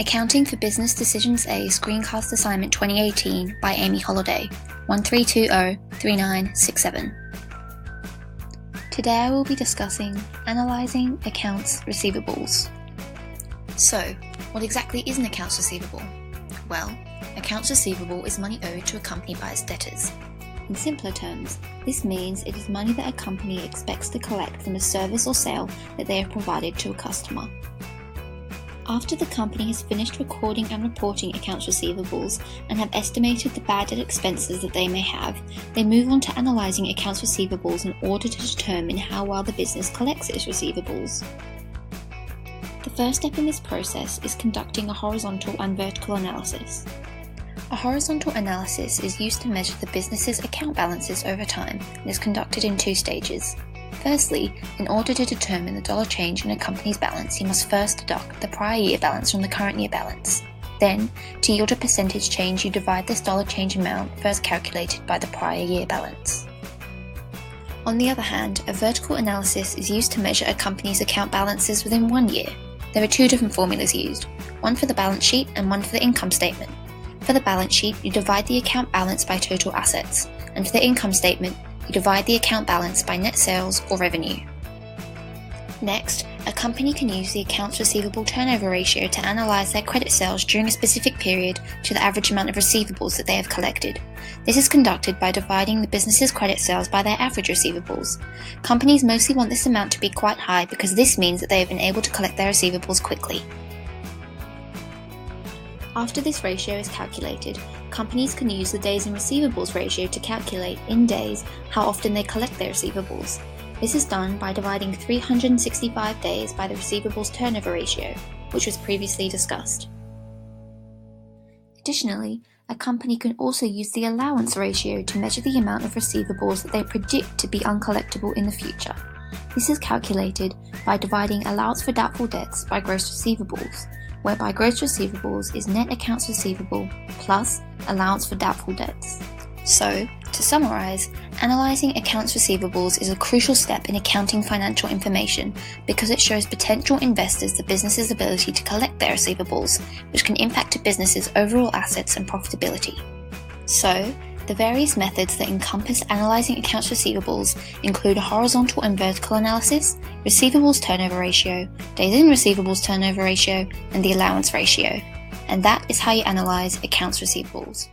Accounting for Business Decisions A Screencast Assignment 2018 by Amy Holliday, 13203967. Today I will be discussing Analysing Accounts Receivables. So, what exactly is an accounts receivable? Well, accounts receivable is money owed to a company by its debtors. In simpler terms, this means it is money that a company expects to collect from a service or sale that they have provided to a customer. After the company has finished recording and reporting accounts receivables and have estimated the bad debt expenses that they may have, they move on to analysing accounts receivables in order to determine how well the business collects its receivables. The first step in this process is conducting a horizontal and vertical analysis. A horizontal analysis is used to measure the business's account balances over time and is conducted in two stages. Firstly, in order to determine the dollar change in a company's balance, you must first deduct the prior year balance from the current year balance. Then, to yield a percentage change, you divide this dollar change amount first calculated by the prior year balance. On the other hand, a vertical analysis is used to measure a company's account balances within 1 year. There are two different formulas used, one for the balance sheet and one for the income statement. For the balance sheet, you divide the account balance by total assets, and for the income statement, you divide the account balance by net sales or revenue. Next, a company can use the accounts receivable turnover ratio to analyse their credit sales during a specific period to the average amount of receivables that they have collected. This is conducted by dividing the business's credit sales by their average receivables. Companies mostly want this amount to be quite high because this means that they have been able to collect their receivables quickly. After this ratio is calculated, companies can use the days in receivables ratio to calculate, in days, how often they collect their receivables. This is done by dividing 365 days by the receivables turnover ratio, which was previously discussed. Additionally, a company can also use the allowance ratio to measure the amount of receivables that they predict to be uncollectible in the future. This is calculated by dividing allowance for doubtful debts by gross receivables, whereby gross receivables is net accounts receivable plus allowance for doubtful debts. So, to summarise, analysing accounts receivables is a crucial step in accounting financial information because it shows potential investors the business's ability to collect their receivables, which can impact a business's overall assets and profitability. So, the various methods that encompass analysing accounts receivables include a horizontal and vertical analysis, receivables turnover ratio, days in receivables turnover ratio, and the allowance ratio. And that is how you analyse accounts receivables.